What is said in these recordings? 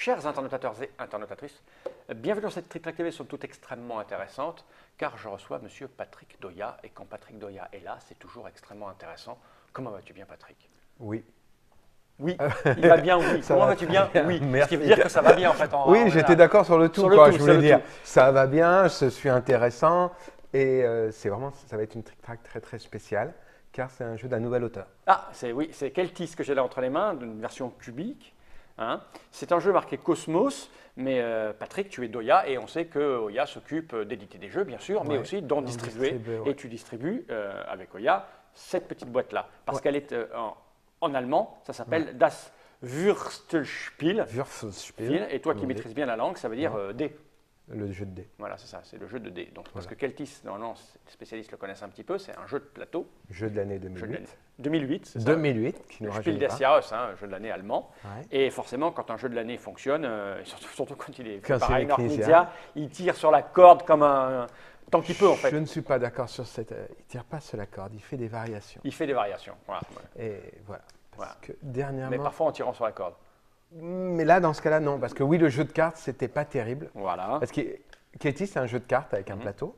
Chers internautateurs et internautatrices, bienvenue dans cette Trick TV, sont toutes extrêmement intéressantes car je reçois Monsieur Patrick Doya et quand Patrick Doya est là, c'est toujours extrêmement intéressant. Comment vas-tu bien, Patrick? Oui. Oui, il va bien, oui. Comment vas-tu bien? Oui. Merci. Ce qui veut dire que ça va bien en fait. Oui, j'étais d'accord sur le tout. Sur le Quoi. tout, Je voulais c'est le dire, tout. ça va bien, je suis intéressant et c'est vraiment, ça va être une Trick Track très très spéciale car c'est un jeu d'un nouvel auteur. Ah, c'est Keltis que j'ai là entre les mains, d'une version cubique. Hein. C'est un jeu marqué Cosmos, mais Patrick, tu es Doya et on sait que Oya s'occupe d'éditer des jeux, bien sûr, mais Ouais, aussi d'en distribuer. ouais. Et tu distribues avec Oya cette petite boîte-là, parce qu'elle est en allemand, ça s'appelle Das Würstelspiel. Würfelspiel. Et toi qui maîtrises bien la langue, ça veut dire dés. Le jeu de dés. Voilà, c'est ça, c'est le jeu de dés. Donc, parce que Keltis, normalement, les spécialistes le connaissent un petit peu, c'est un jeu de plateau. Jeu de l'année 2008. 2008, c'est ça. 2008, qui nous Spiel rajeunit des pas. Jahres, hein, un jeu de l'année allemand. Ouais. Et forcément, quand un jeu de l'année fonctionne, surtout quand il est fait Quand par c'est Rainer Knizia. Knizia, il tire sur la corde comme un tant qu'il peut en fait. Je ne suis pas d'accord sur cette. Il tire pas sur la corde, il fait des variations. Il fait des variations. Voilà. Et voilà. Parce Voilà. que Mais dernièrement. parfois en tirant sur la corde. Mais là, dans ce cas-là, non. Parce que oui, le jeu de cartes, c'était pas terrible. Voilà. Parce que Katie, c'est un jeu de cartes avec un plateau.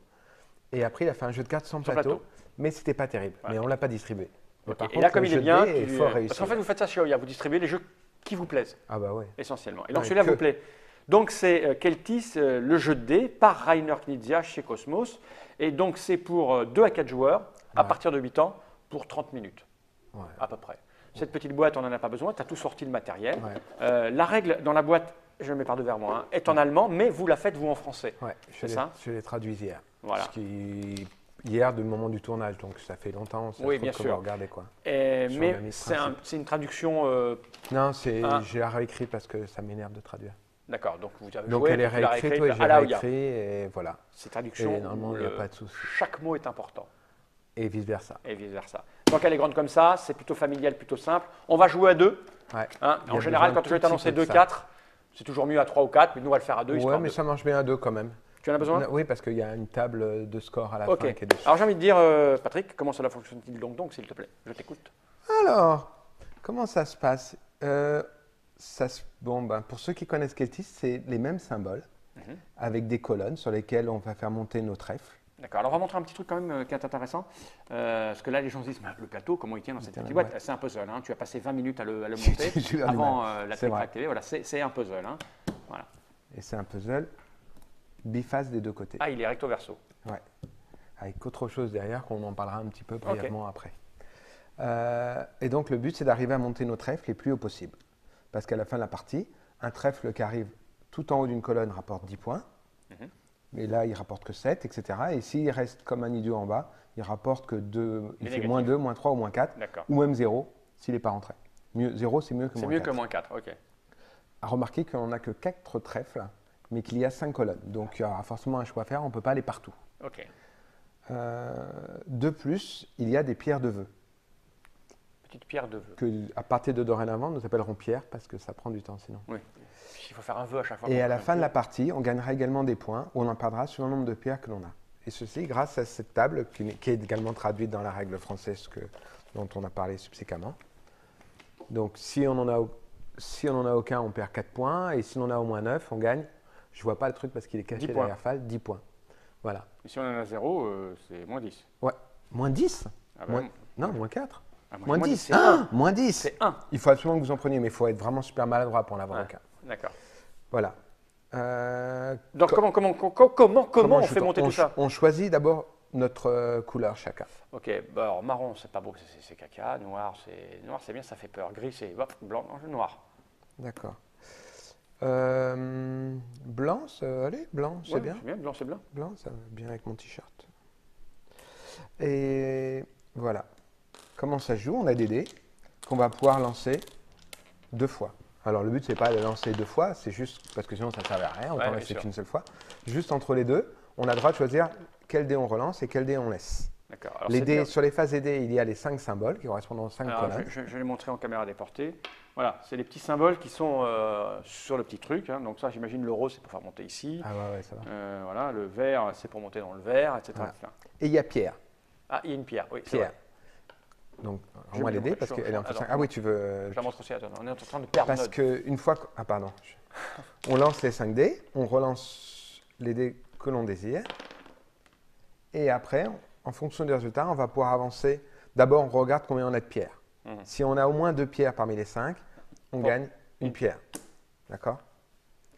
Et après, il a fait un jeu de cartes sans plateau. Mais c'était pas terrible. Ouais. Mais on l'a pas distribué. Mais par Et contre, là, comme le il est jeu de bien, dés est fort réussi. parce qu'en fait, vous faites ça chez Oya, vous distribuez les jeux qui vous plaisent Ah bah ouais. essentiellement. Et donc Ouais, celui-là que- vous plaît. Donc c'est Keltis, le jeu de dés, par Rainer Knizia chez Cosmos. Et donc c'est pour 2 à 4 joueurs, à partir de 8 ans, pour 30 minutes, Ouais. à peu près. Cette petite boîte, on n'en a pas besoin, tu as tout sorti le matériel. Ouais. La règle dans la boîte, je le mets par devers moi, hein, est en allemand, mais vous la faites vous en français. Ouais, C'est ça? je l'ai traduit hier. Voilà. Parce qu'il- hier, du moment du tournage, donc ça fait longtemps. Ça Oui, faut bien que sûr. vous regardez quoi. Mais le même c'est principe. c'est une traduction. Non, Ah. j'ai réécrit parce que ça m'énerve de traduire. D'accord, donc vous avez Donc joué, elle est tu l'as réécrite, réécrite oui, à j'ai la Oya. réécrit et voilà. C'est traduction. Et normalement, où il n'y a pas de souci. chaque mot est important. Et vice versa. Et vice versa. Donc elle est grande comme ça, c'est plutôt familial, plutôt simple. On va jouer à 2. Ouais. Hein. Il y a En général, besoin quand d'un je vais tout t'annoncer petit peu de 2-4, c'est toujours mieux à 3 ou 4, mais nous on va le faire à 2. Ouais, mais ça marche bien à deux quand même. Tu en as besoin? Oui, parce qu'il y a une table de score à la Ok. fin qui est dessus. Alors j'ai envie de dire, Patrick, comment cela fonctionne-t-il donc, s'il te plaît? Je t'écoute. Alors, comment ça se passe Bon, ben, pour ceux qui connaissent Keltis, c'est les mêmes symboles, avec des colonnes sur lesquelles on va faire monter nos trèfles. D'accord, alors on va montrer un petit truc quand même qui est intéressant. Parce que là, les gens se disent, le plateau, comment il tient dans cette petite boîte? C'est un puzzle, hein. Tu as passé 20 minutes à le monter J'ai eu du avant mal. la C'est Trick vrai. Track TV. Voilà, c'est un puzzle. Hein. Voilà. Et c'est un puzzle biface des deux côtés. Ah, il est recto verso. Ouais. Avec autre chose derrière qu'on en parlera un petit peu brièvement après. Et donc le but c'est d'arriver à monter nos trèfles les plus haut possible. Parce qu'à la fin de la partie, un trèfle qui arrive tout en haut d'une colonne rapporte 10 points. Mais là il rapporte que 7, etc. Et s'il reste comme un idiot en bas, il rapporte que 2, il fait négatif. moins 2, moins 3 ou moins 4. D'accord. Ou même 0 s'il n'est pas rentré. 0 c'est mieux que C'est moins mieux 4. que moins 4, ok. À remarquer qu'on n'a que 4 trèfles, mais qu'il y a 5 colonnes. Donc il y aura forcément un choix à faire, on ne peut pas aller partout. Ok. De plus, il y a des pierres de vœux, Petite pierre de vœu. que à partir de dorénavant, nous appellerons pierres parce que ça prend du temps sinon. Oui. Il faut faire un vœu à chaque fois. Et qu'on à la fait un fin de tour. la partie, on gagnera également des points où on en perdra sur le nombre de pierres que l'on a. Et ceci grâce à cette table qui est également traduite dans la règle française dont on a parlé subséquemment. Donc si on n'en a aucun, on perd 4 points et si on en a au moins 9, on gagne. Je ne vois pas le truc parce qu'il est 10 caché points. derrière Fall, 10 points. Voilà. Et si on en a 0, c'est moins 10. Ouais. Moins 10 Ah bah, Non, moins 4. Ah, moi, Moins moi, 10. c'est un. Moins 10. C'est 1. Il faut absolument que vous en preniez, mais il faut être vraiment super maladroit pour en avoir aucun. D'accord. Voilà. Donc comment on fait monter tout ça? On choisit d'abord notre couleur chacun. Ok, bah, alors marron c'est pas beau, c'est caca, noir c'est bien, ça fait peur, gris c'est blanc, non, noir. D'accord. Blanc, allez, blanc, c'est Ouais, bien. C'est bien, blanc c'est blanc. Blanc, ça va bien avec mon t-shirt. Et voilà. Comment ça se joue? On a des dés qu'on va pouvoir lancer 2 fois. Alors le but, c'est pas de lancer 2 fois, c'est juste parce que sinon ça ne servait à rien, autant Ouais, rester bien sûr. qu'une seule fois. Juste entre les deux, on a le droit de choisir quel dé on relance et quel dé on laisse. D'accord. Alors, Les c'est dés, bien. sur les phases des dés, il y a les 5 symboles qui correspondent aux 5 Alors, colonnes. je vais les montrer en caméra déportée. Voilà, c'est les petits symboles qui sont sur le petit truc. Hein. Donc ça, j'imagine le rose, c'est pour faire monter ici. Ah ouais, ça va. Voilà, le vert, c'est pour monter dans le vert, etc. Voilà. etc. Et il y a Pierre. Ah, il y a une pierre, oui, c'est Pierre. vrai. Donc, rends-moi les dés parce qu'elle est en face. Ah oui, tu veux. Je la montre aussi, attends, on est en train de perdre. Parce qu'une fois. Ah, pardon. On lance les 5 dés, on relance les dés que l'on désire. Et après, en fonction du résultat, on va pouvoir avancer. D'abord, on regarde combien on a de pierres. Si on a au moins 2 pierres parmi les 5, on gagne une pierre. D'accord?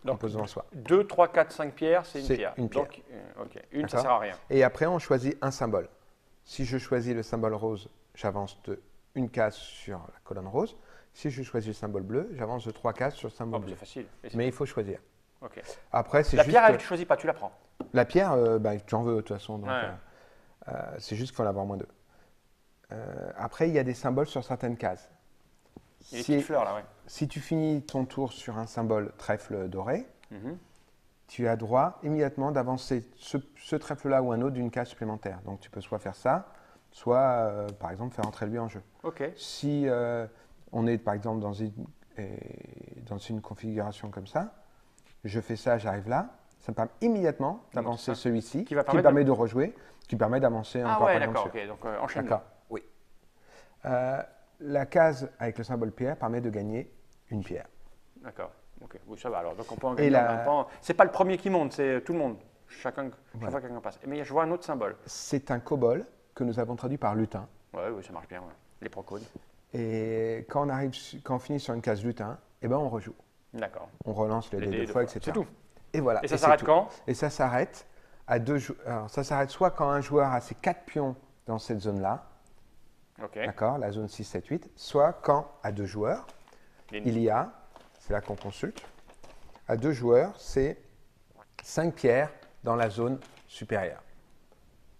Donc, en pose devant soi. 2, 3, 4, 5 pierres, c'est une pierre. Une pierre. Donc, ok. Une, ça ne sert à rien. Et après, on choisit un symbole. Si je choisis le symbole rose, j'avance de une case sur la colonne rose. Si je choisis le symbole bleu, j'avance de 3 cases sur le symbole bleu. C'est facile. Mais il faut choisir. Okay. Après, c'est la juste pierre, elle, tu ne choisis pas, tu la prends. La pierre, tu en veux de toute façon. Donc, c'est juste qu'il faut en avoir moins 2. Après, il y a des symboles sur certaines cases. Il y a des petites fleurs là, ouais. Si tu finis ton tour sur un symbole trèfle doré, tu as droit immédiatement d'avancer ce trèfle-là ou un autre d'une case supplémentaire. Donc tu peux soit faire ça, soit par exemple faire entrer lui en jeu. Okay. Si on est par exemple dans une configuration comme ça, je fais ça, j'arrive là, ça me permet immédiatement d'avancer celui-ci, qui permet de rejouer, qui permet d'avancer encore plus. Ah ouais, d'accord, ok, donc enchaîne. D'accord, oui. La case avec le symbole pierre permet de gagner une pierre. D'accord. Ok, oui, ça va alors. Donc on peut en gagner en même temps. C'est pas le premier qui monte, c'est tout le monde. Chaque fois quelqu'un passe. Mais je vois un autre symbole. C'est un kobold que nous avons traduit par lutin. Oui, ça marche bien. Ouais. Les procodes. Et quand on finit sur une case lutin, eh ben on rejoue. D'accord. On relance les dés 2 fois, etc. C'est tout. Et voilà. Et ça s'arrête quand? Et ça s'arrête à 2 joueurs. Alors ça s'arrête soit quand un joueur a ses 4 pions dans cette zone-là. Okay. D'accord, la zone 6, 7, 8. Soit quand, à 2 joueurs, il y a, c'est là qu'on consulte, à 2 joueurs, c'est 5 pierres dans la zone supérieure.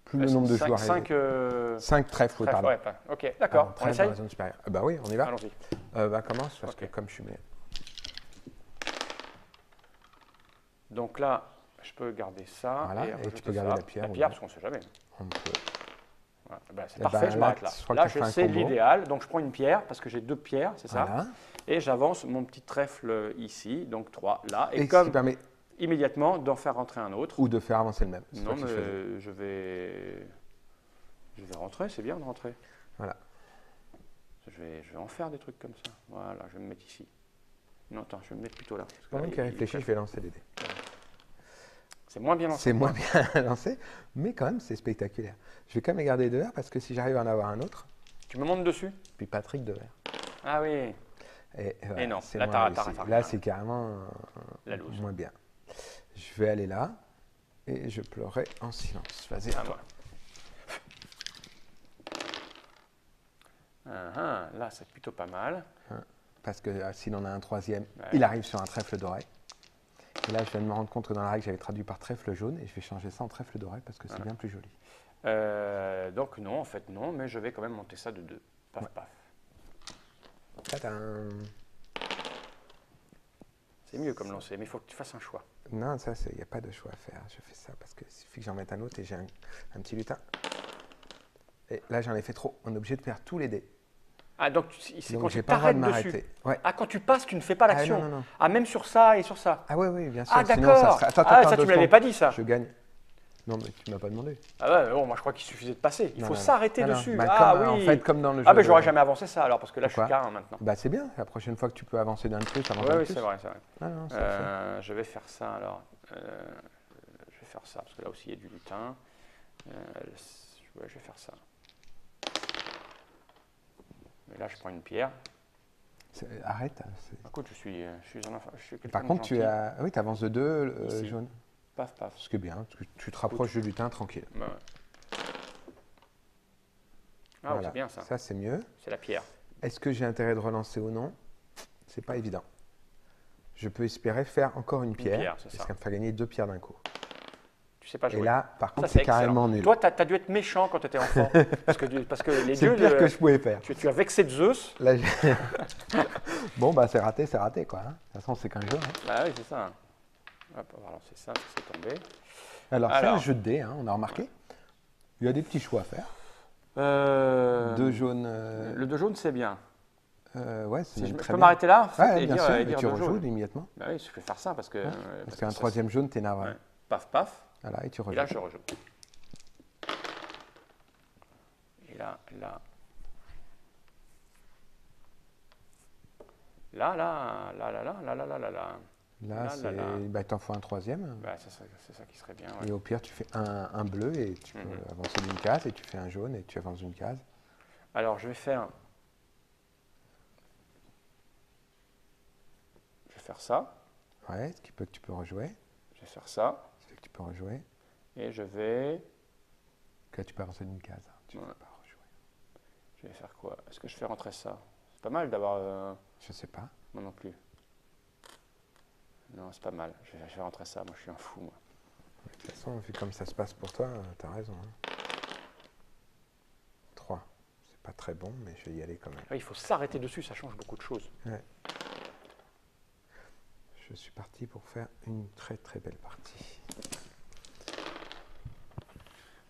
Plus le nombre de joueurs est. 5 trèfles, pardon. Ouais, ok, d'accord. On essaye dans la zone supérieure. Bah oui, on y va. Allons-y. Commence, parce que comme je suis meilleur. Donc là, je peux garder ça. Voilà, et tu peux garder la pierre. La pierre, parce qu'on ne sait jamais. On peut. Ben, c'est parfait, je m'arrête là. Là, je sais l'idéal. Donc, je prends une pierre, parce que j'ai 2 pierres, c'est ça. Voilà. Et j'avance mon petit trèfle ici, donc 3 là. Et comme qui permet immédiatement d'en faire rentrer un autre. Ou de faire avancer le même. Non, mais je vais rentrer, c'est bien de rentrer. Voilà. Je vais en faire des trucs comme ça. Voilà, je vais me mettre ici. Non, attends, je vais me mettre plutôt là. Pendant qu'il réfléchit, je vais lancer les dés. C'est moins bien lancé. C'est moins bien lancé, mais quand même, c'est spectaculaire. Je vais quand même garder 2 verres parce que si j'arrive à en avoir un autre. Tu me montes dessus? Puis Patrick 2 verres. Ah oui. Et non, là, t'arrêtes. Là, c'est carrément moins bien. Je vais aller là et je pleurerai en silence. Vas-y, à toi. Là, c'est plutôt pas mal. Parce que s'il en a un troisième, il arrive sur un trèfle doré. Et là, je viens de me rendre compte que dans la règle, j'avais traduit par trèfle jaune et je vais changer ça en trèfle doré parce que c'est bien plus joli. Donc non, en fait non, mais je vais quand même monter ça de 2. Paf, paf. Tadam. C'est mieux comme lancer, mais il faut que tu fasses un choix. Non, ça, il n'y a pas de choix à faire. Je fais ça parce qu'il suffit que j'en mette un autre et j'ai un petit lutin. Et là, j'en ai fait trop. On est obligé de faire tous les dés. Ah, donc c'est quand tu pas le droit de t'arrêtes dessus. Ouais. Ah, quand tu passes, tu ne fais pas l'action. Non. Ah, même sur ça et sur ça. Ah oui, bien sûr. Ah, d'accord. Ça, tu ne me l'avais pas dit, ça. Je gagne. Non, mais tu ne m'as pas demandé. Ah ouais, bon, moi, je crois qu'il suffisait de passer. Il faut s'arrêter dessus. Bah, oui. En fait, comme dans le jeu. Ah, ben, j'aurais jamais avancé ça, alors, parce que là, je suis carré maintenant. Bah, c'est bien. La prochaine fois que tu peux avancer d'un truc, ça avance un plus. Oui, c'est vrai. Ah, non, je vais faire ça, alors. Je vais faire ça, parce que là aussi, il y a du lutin. Je vais faire ça. Mais là, je prends une pierre. Arrête. Écoute, je suis un enfant. Par contre, tu avances de 2, jaune. Paf, paf. Ce qui est bien, tu te rapproches du lutin tranquille. Bah ouais. Ah, voilà. C'est bien ça. Ça, c'est mieux. C'est la pierre. Est-ce que j'ai intérêt de relancer ou non? C'est pas évident. Je peux espérer faire encore une pierre. C'est ça. Ça me fera gagner 2 pierres d'un coup. Tu sais pas jouer. Et là, par contre, c'est carrément nul. Toi, tu as dû être méchant quand tu étais enfant. parce que les c'est dieux. C'est le pire que je pouvais faire. Tu as vexé Zeus. Là, bon, bah, c'est raté. Hein. De toute façon, c'est qu'un jeu. Hein. Bah oui, c'est ça. Hop, on va lancer ça, c'est tombé. Alors, c'est un jeu de dés, hein, on a remarqué. Il y a des petits choix à faire. 2 jaunes. Le 2 jaune, c'est bien. Ouais, c'est je peux m'arrêter là et bien sûr, et tu rejoues immédiatement. Bah oui, je peux faire ça parce que. Parce qu'un troisième jaune, t'es navré. Ouais. Paf, paf. Voilà, et tu rejoues. Et là, je rejoue. Et là. Là, là, là, là, là, là, là, là, là, là. Là, c'est. Bah, t'en faut un troisième. Bah, c'est ça qui serait bien. Ouais. Et au pire, tu fais un bleu et tu peux avancer d'une case, et tu fais un jaune et tu avances d'une case. Alors, je vais faire ça. Ouais, ce qui peut que tu peux rejouer. Je vais faire ça. Ce fait que tu peux rejouer. Et je vais. Que là, tu peux avancer d'une case. Tu Ouais. peux pas rejouer. Je vais faire quoi? Est-ce que je fais rentrer ça? C'est pas mal d'avoir. Je sais pas. Moi non plus. Non, c'est pas mal. Je vais faire rentrer ça. Moi, je suis un fou, moi. De toute façon, vu comme ça se passe pour toi, t'as raison. Hein. 3. C'est pas très bon, mais je vais y aller quand même. Ouais, il faut s'arrêter dessus, ça change beaucoup de choses. Ouais. Je suis parti pour faire une très très belle partie.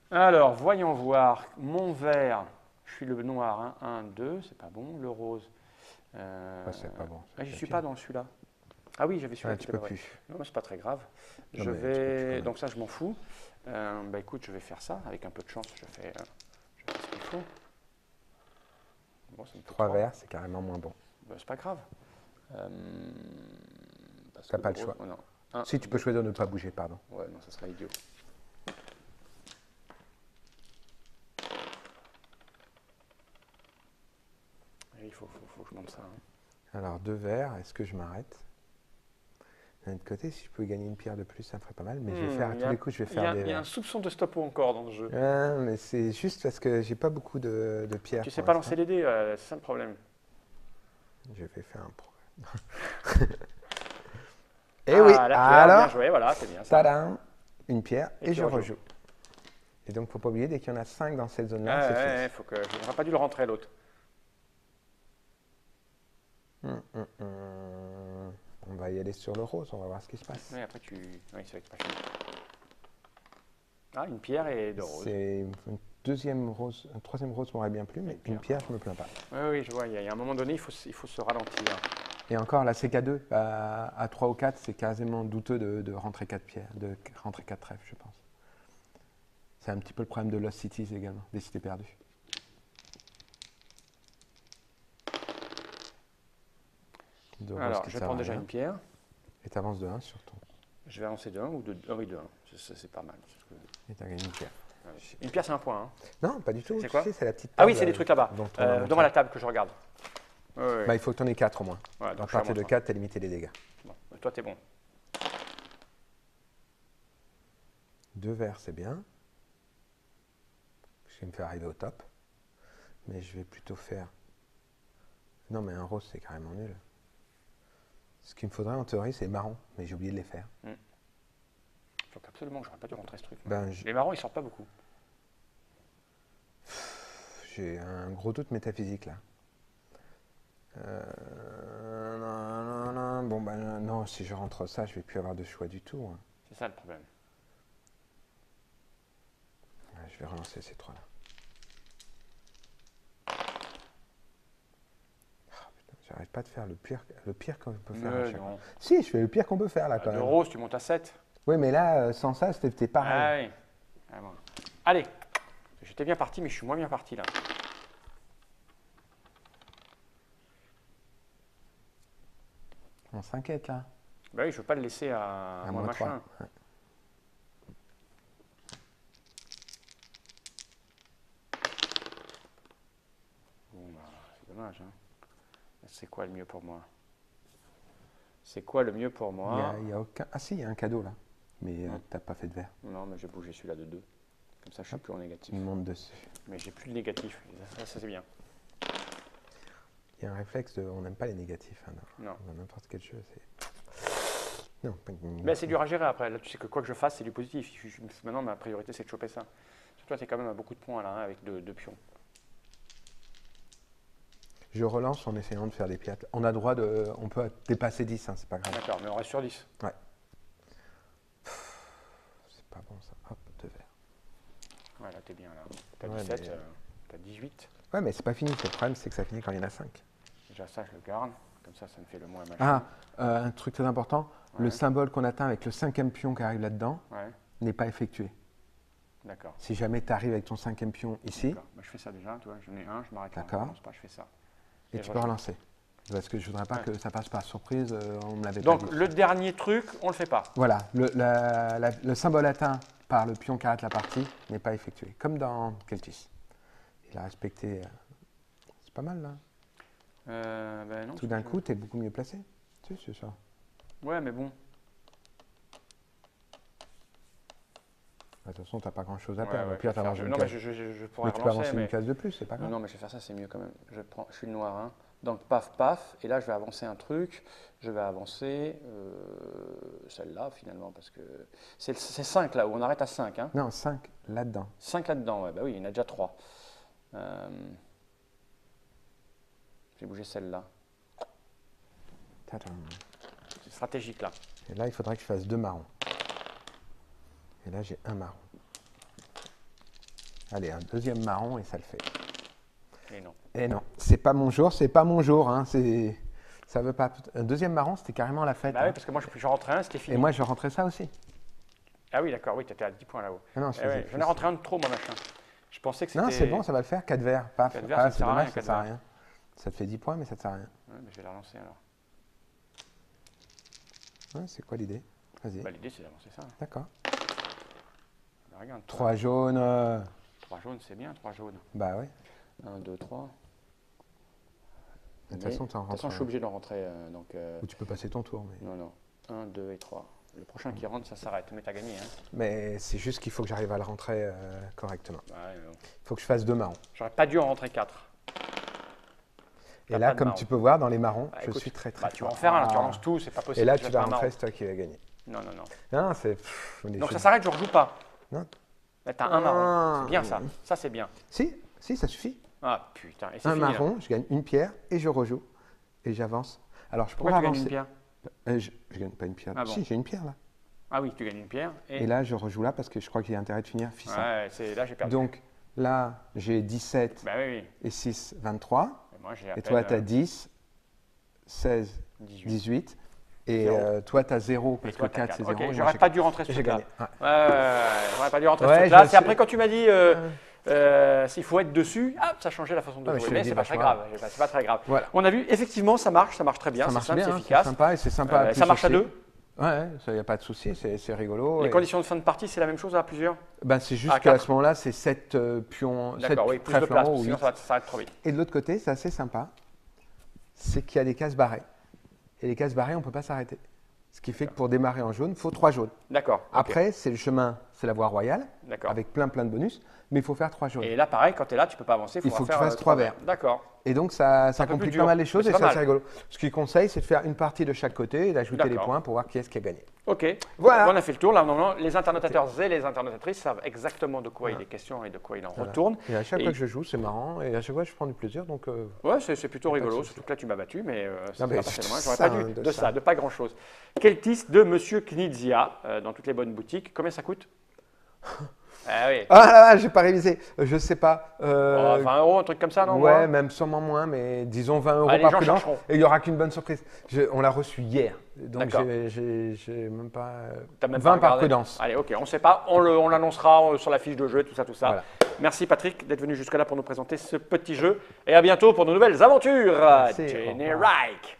Alors, voyons voir. Mon vert, je suis le noir. 1, 2, c'est pas bon. Le rose. Ouais, c'est pas bon. Je suis pas dans celui-là. Ah oui, j'avais celui-là. Tu peux plus. Non, mais c'est pas très grave. Non, Je mais tu peux plus, vais. Donc ça, je m'en fous. Bah écoute, je vais faire ça. Avec un peu de chance, je fais ce qu'il faut. Bon, ça me fait 3 verts, c'est carrément moins bon. Bah, c'est pas grave. T'as pas le choix. Oh, non. Si, tu peux choisir de ne pas bouger, pardon. Ouais, non, ça serait idiot. Et il faut que je monte ça. Hein. Alors, 2 verts, est-ce que je m'arrête? D'un autre côté, si je pouvais gagner une pierre de plus, ça me ferait pas mal. Mais je vais faire à tous les coups, je vais faire des Il y a un soupçon de stop encore dans le jeu. Mais c'est juste parce que j'ai pas beaucoup de pierres. Tu sais pas lancer les dés, c'est ça le problème. Je vais faire un problème. Et oui, la pierre, alors, bien joué, voilà, c'est bien ça. tadam, une pierre et tu je rejoues. rejoue. Et donc, faut pas oublier, dès qu'il y en a 5 dans cette zone-là, c'est fini. Faut que je n'aurais pas dû le rentrer l'autre. On va y aller sur le rose, on va voir ce qui se passe. Oui, après tu. Oui, c'est vrai que c'est pas fini. Ah, une pierre et deux roses. C'est une deuxième rose, un troisième rose m'aurait bien plu, mais une pierre, je me plains pas. Oui, je vois, il y a un moment donné, il faut se ralentir. Et encore, la CK2, à 3 ou 4, c'est quasiment douteux de rentrer 4 pierres, de rentrer 4 trèfles, je pense. C'est un petit peu le problème de Lost Cities également, des cités perdues. Alors, je prends déjà une pierre. Et tu avances de 1 sur ton. Je vais avancer de 1 ou de 2. Oui, de 1. C'est pas mal. Et tu as gagné une pierre. Une pierre, c'est un point. Hein. Non, pas du tout. C'est quoi? C'est la petite table. Ah oui, c'est des trucs là-bas. Devant la table que je regarde. Oui. Bah, il faut que tu en aies 4 au moins. Ouais, à partir de 4, tu as limité les dégâts. Bon, toi, t'es bon. 2 verts, c'est bien. Je vais me faire arriver au top. Mais je vais plutôt faire. Non, mais un rose, c'est carrément nul. Ce qu'il me faudrait en théorie, c'est marron, mais j'ai oublié de les faire. Il faut absolument, j'aurais pas dû rentrer ce truc. Les marrons, ils sortent pas beaucoup. J'ai un gros doute métaphysique là. Bon, non, si je rentre ça, je vais plus avoir de choix du tout. Hein. C'est ça le problème. Je vais relancer ces 3 là. J'arrête pas de faire le pire qu'on peut faire. À chaque fois. Si, je fais le pire qu'on peut faire là quand même. De rose, tu montes à 7. Oui, mais là, sans ça, c'était pareil. Ah oui. Ah, bon. Allez, j'étais bien parti, mais je suis moins bien parti là. On s'inquiète là. Bah oui, je veux pas le laisser à moins machin. Ouais. Bon, bah, c'est dommage. Hein. C'est quoi le mieux pour moi? C'est quoi le mieux pour moi? Il y a aucun. Ah si, il y a un cadeau là. Mais t'as pas fait de vert. Non, mais j'ai bougé celui-là de 2. Comme ça, je suis plus en négatif. Il monte dessus. Mais j'ai plus de négatif. Ça c'est bien. Il y a un réflexe de. On n'aime pas les négatifs. Hein, non. Dans n'importe quel jeu, c'est. Non. Mais c'est dur à gérer après. Là, tu sais que quoi que je fasse, c'est du positif. Maintenant, ma priorité, c'est de choper ça. Toi, tu es quand même à beaucoup de points là, hein, avec deux pions. Je relance en essayant de faire des piates. On a droit de. On peut dépasser 10, hein, c'est pas grave. D'accord, mais on reste sur 10. Ouais. C'est pas bon ça. Hop, 2 verts. Ouais, là, t'es bien là. T'as 17, mais... t'as 18. Ouais, mais c'est pas fini. Le problème, c'est que ça finit quand il y en a 5. Déjà, ça, je le garde. Comme ça me fait le moins machin. Un truc très important. Ouais. Le symbole qu'on atteint avec le 5e pion qui arrive là-dedans n'est pas effectué. D'accord. Si jamais tu arrives avec ton 5e pion ici. Bah, je fais ça déjà, tu vois, j'en ai un, je m'arrête là, d'accord. je ne pas, je fais ça. Et tu peux relancer. Parce que je voudrais pas que ça passe par surprise, on me l'avait pas Donc dit. le dernier truc, on le fait pas. Voilà, le symbole atteint par le pion qui arrête la partie n'est pas effectué, comme dans Keltis. Il a respecté. C'est pas mal là. Ben non, Tout d'un coup, tu es beaucoup mieux placé. Tu sais, c'est ça. Ouais, mais bon. De toute façon, tu n'as pas grand chose à Ouais, perdre. ouais, Au pire, je vais tu avances faire- une non, mais case. je pourrais Mais tu peux relancer, avancer mais... une case de plus, c'est pas Non, grave. non, mais je vais faire ça, c'est mieux quand même. Je suis le noir 1. Donc, paf, paf. Et là, je vais avancer un truc. Je vais avancer celle-là, finalement, parce que c'est 5 là, où on arrête à 5. Hein. Non, 5 là-dedans. 5 là-dedans, ouais. Bah oui, il y en a déjà 3. J'ai bougé celle-là. Tadam. C'est stratégique, là. Et là, il faudrait que je fasse 2 marrons. Et là, j'ai un marron. Allez, un deuxième marron et ça le fait. Et non. Et non, c'est pas mon jour, c'est pas mon jour. Hein, ça veut pas. Un deuxième marron, c'était carrément la fête. Bah hein. oui, parce que moi, je rentrais un, c'était fini. Et moi, je rentrais ça aussi. Ah oui, d'accord, oui, tu étais à 10 points là-haut. Ah non, Ouais, j'en ai rentré un de trop, moi, machin. Je pensais que c'était... Non, c'est bon, ça va le faire. 4 verres, paf. 4 verres, ça Ah, ne c'est sert à dommage, rien, ça 4 sert à verres. rien. Ça te fait 10 points, mais ça te sert à rien. Ouais, mais je vais la relancer alors. Ouais, c'est quoi l'idée? Vas-y. Bah, l'idée, c'est d'avancer ça. D'accord. Bah, regarde. 3 jaunes. 3 jaunes, c'est bien, 3 jaunes. Bah ouais. 1, 2, 3. De toute façon, tu en De toute façon, je suis rentres. obligé d'en rentrer. Donc, Ou tu peux passer ton tour. Mais, non, non. 1, 2 et 3. Le prochain qui rentre, ça s'arrête. Mais t'as gagné. Hein. mais c'est juste qu'il faut que j'arrive à le rentrer correctement. Ouais, mais bon. Il faut que je fasse 2 marrons. J'aurais pas dû en rentrer 4. Et là, comme tu peux voir, dans les marrons, Bah, je écoute, suis très très bah, tu vas fort. en faire un, là, tu Ah. relances tout, c'est pas possible. Et là, tu tu vas vas faire un rentrer, marron. c'est toi qui vas gagner. Non, non, non. Non, c'est. Donc ça s'arrête, je rejoue pas. Non. Là, t'as un marron. Ah. C'est bien ça. Ça, c'est bien. Si, ça suffit. Ah putain. Et c'est Un fini. là. marron, je gagne une pierre et je rejoue. Et j'avance. Alors, je pourrais Pourquoi tu gagnes avancer. une pierre? Je gagne pas une pierre. Ah bon. Si, j'ai une pierre là. Ah oui, tu gagnes une pierre. Et là, je rejoue là parce que je crois qu'il y a intérêt de finir fils. Ouais, là, j'ai perdu. Donc là, j'ai 17 Bah oui, oui. et 6, 23. Et moi, j'ai à Et peine, toi, tu as 10, 16, 18. 18. Et Zéro. toi, tu as 0 Et parce toi, que t'as 4, c'est 4. 0. Ok, j'aurais pas dû rentrer ce J'ai truc-là. gagné. Ouais. J'aurais pas dû rentrer Ouais, ce truc-là. je C'est après sais. quand tu m'as dit s'il faut être dessus, hop, ça changeait la façon de Ouais, jouer. je te Mais l'ai dit c'est pas très vachement. grave. C'est pas très grave. Voilà. On a vu, effectivement, ça marche très bien. Ça C'est marche simple, bien, c'est hein, efficace. c'est sympa et c'est sympa. Ça marche à deux. Ouais, il n'y a pas de souci, c'est rigolo. Les et- conditions de fin de partie, c'est la même chose à plusieurs. Ben, c'est juste À qu'à quatre. ce moment-là, c'est 7 pions, 7 D'accord, oui, plus de trèfles place, en haut parce ou que sinon 8. ça s'arrête trop vite. Et de l'autre côté, c'est assez sympa, c'est qu'il y a des cases barrées. Et les cases barrées, on ne peut pas s'arrêter. Ce qui fait que pour démarrer en jaune, il faut 3 jaunes. D'accord. ok. Après, c'est le chemin, c'est la voie royale, D'accord. avec plein de bonus, mais il faut faire 3 jaunes. Et là, pareil, quand tu es là, tu peux pas avancer. Il faut que tu faire, fasses 3 verres. D'accord. Et donc, ça un peu plus complique dur, pas mal les choses mais et c'est c'est pas assez mal. rigolo. Ce qu'il conseille, c'est de faire une partie de chaque côté et d'ajouter les D'accord. points pour voir qui est-ce qui a gagné. Ok. Voilà. On a fait le tour. Là, normalement, les internatateurs et les internatatrices savent exactement de quoi il est question et de quoi il en retourne. Et à chaque Et- fois que je joue, c'est marrant et à chaque fois, je prends du plaisir. Donc, Ouais, c'est plutôt rigolo. souci. Surtout que là, tu m'as battu, mais ça Non, mais pas passé loin. J'aurais ça, pas dû. de De ça. ça, de pas grand-chose. Keltis de Monsieur Knizia, dans toutes les bonnes boutiques. Combien ça coûte? Ah oui. Ah là là, j'ai pas révisé. Je sais pas. 20 €, un truc comme ça, non? Ouais, moins même sûrement moins, mais disons 20 euros Ah, les par gens prudence. chercheront. Et il n'y aura qu'une bonne surprise. On l'a reçu hier. Donc D'accord. j'ai même pas. T'as même 20 pas par regardé. prudence. Allez, ok, on ne sait pas, on l'annoncera sur la fiche de jeu, tout ça, tout ça. Voilà. Merci Patrick d'être venu jusque-là pour nous présenter ce petit jeu. Et à bientôt pour de nouvelles aventures. Merci, au revoir. Générique.